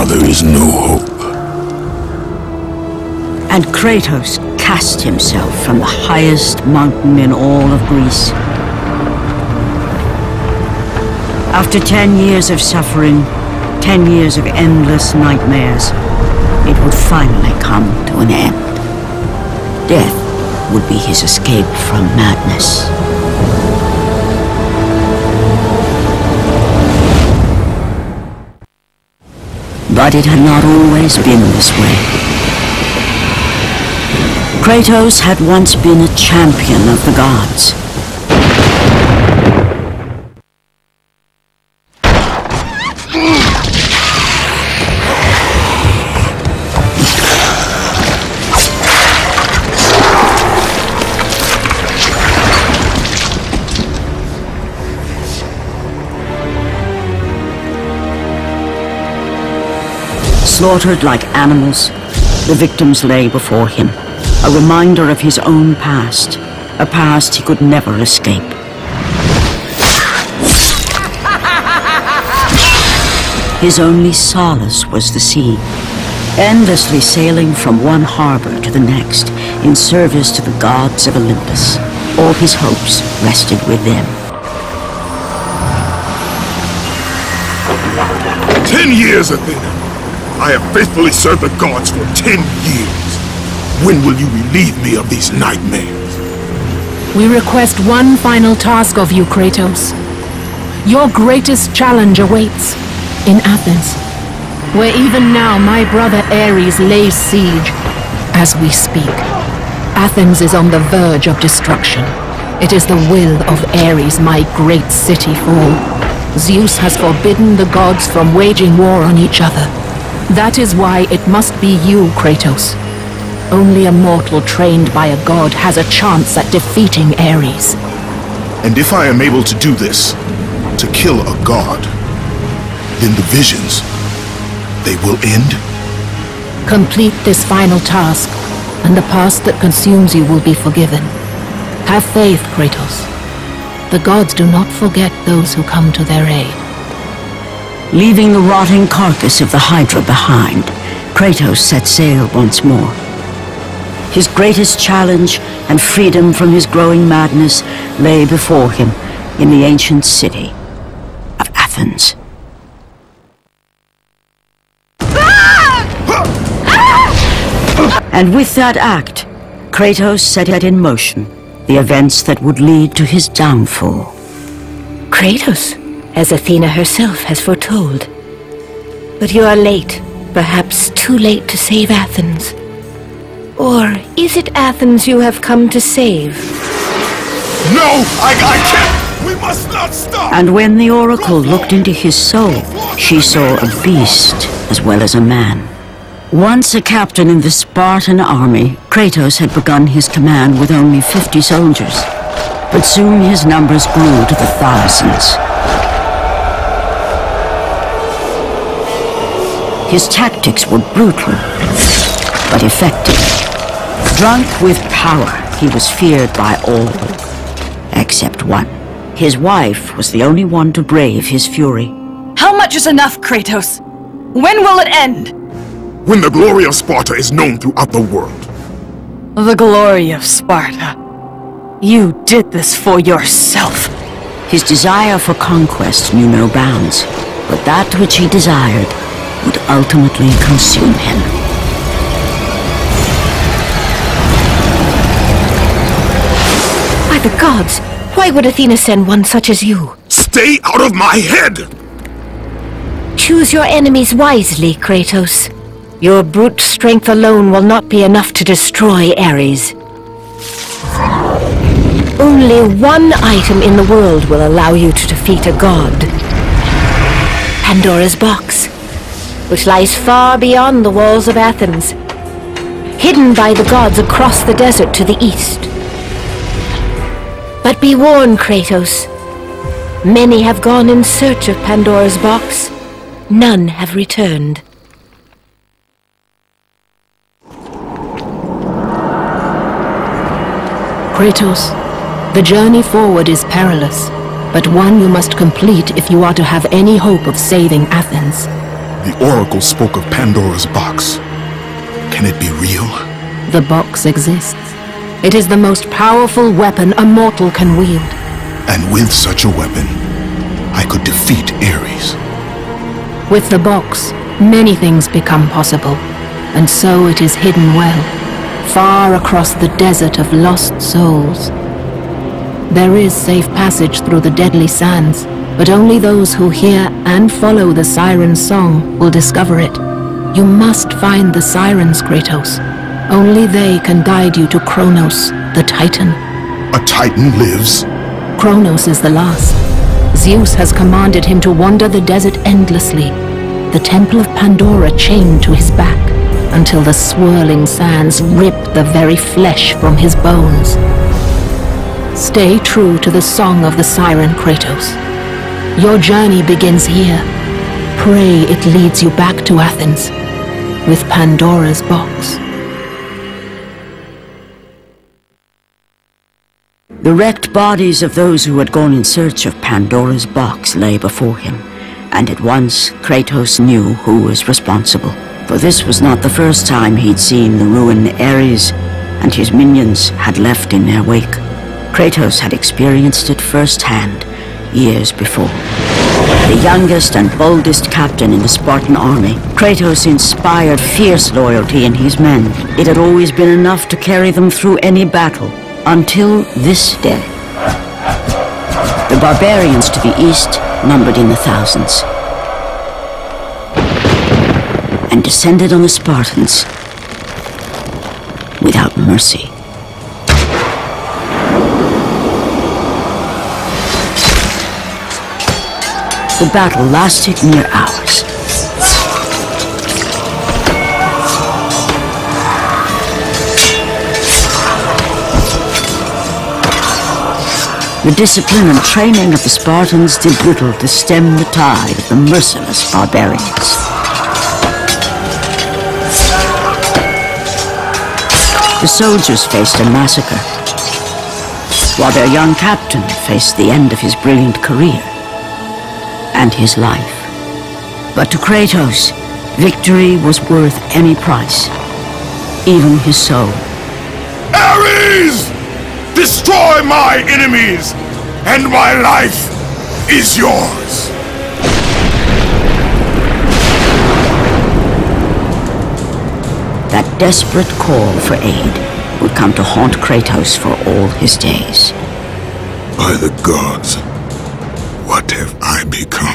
there is no hope. And Kratos cast himself from the highest mountain in all of Greece. After 10 years of suffering, 10 years of endless nightmares, it would finally come to an end. Death would be his escape from madness. But it had not always been this way. Kratos had once been a champion of the gods. Slaughtered like animals, the victims lay before him, a reminder of his own past, a past he could never escape. His only solace was the sea, endlessly sailing from one harbor to the next in service to the gods of Olympus. All his hopes rested with them. 10 years, Athena! I have faithfully served the gods for 10 years. When will you relieve me of these nightmares? We request one final task of you, Kratos. Your greatest challenge awaits in Athens, where even now my brother Ares lays siege as we speak. Athens is on the verge of destruction. It is the will of Ares my great city fall. Zeus has forbidden the gods from waging war on each other. That is why it must be you, Kratos. Only a mortal trained by a god has a chance at defeating Ares. And if I am able to do this, to kill a god, then the visions, they will end? Complete this final task, and the past that consumes you will be forgiven. Have faith, Kratos. The gods do not forget those who come to their aid. Leaving the rotting carcass of the Hydra behind, Kratos set sail once more. His greatest challenge and freedom from his growing madness lay before him in the ancient city of Athens. And with that act, Kratos set it in motion, the events that would lead to his downfall. Kratos, as Athena herself has foretold. But you are late, perhaps too late to save Athens. Or is it Athens you have come to save? No! I can't! We must not stop! And when the Oracle looked into his soul, she saw a beast as well as a man. Once a captain in the Spartan army, Kratos had begun his command with only 50 soldiers. But soon his numbers grew to the thousands. His tactics were brutal, but effective. Drunk with power, he was feared by all, except one. His wife was the only one to brave his fury. How much is enough, Kratos? When will it end? When the glory of Sparta is known throughout the world. The glory of Sparta. You did this for yourself. His desire for conquest knew no bounds, but that which he desired would ultimately consume him. By the gods, why would Athena send one such as you? Stay out of my head! Choose your enemies wisely, Kratos. Your brute strength alone will not be enough to destroy Ares. Only one item in the world will allow you to defeat a god. Pandora's box, which lies far beyond the walls of Athens, hidden by the gods across the desert to the east. But be warned, Kratos. Many have gone in search of Pandora's box. None have returned. Kratos, the journey forward is perilous, but one you must complete if you are to have any hope of saving Athens. The Oracle spoke of Pandora's box. Can it be real? The box exists. It is the most powerful weapon a mortal can wield. And with such a weapon, I could defeat Ares. With the box, many things become possible, and so it is hidden well, far across the desert of lost souls. There is safe passage through the deadly sands, but only those who hear and follow the siren's song will discover it. You must find the sirens, Kratos. Only they can guide you to Kronos, the Titan. A Titan lives? Kronos is the last. Zeus has commanded him to wander the desert endlessly, the Temple of Pandora chained to his back, until the swirling sands rip the very flesh from his bones. Stay true to the song of the siren, Kratos. Your journey begins here. Pray it leads you back to Athens, with Pandora's box. The wrecked bodies of those who had gone in search of Pandora's box lay before him, and at once Kratos knew who was responsible. For this was not the first time he'd seen the ruin Ares and his minions had left in their wake. Kratos had experienced it firsthand, years before. The youngest and boldest captain in the Spartan army, Kratos inspired fierce loyalty in his men. It had always been enough to carry them through any battle, until this day. The barbarians to the east numbered in the thousands, and descended on the Spartans without mercy. The battle lasted near hours. The discipline and training of the Spartans did little to stem the tide of the merciless barbarians. The soldiers faced a massacre, while their young captain faced the end of his brilliant career and his life. But to Kratos, victory was worth any price, even his soul. Ares! Destroy my enemies, and my life is yours! That desperate call for aid would come to haunt Kratos for all his days. By the gods, what have I become?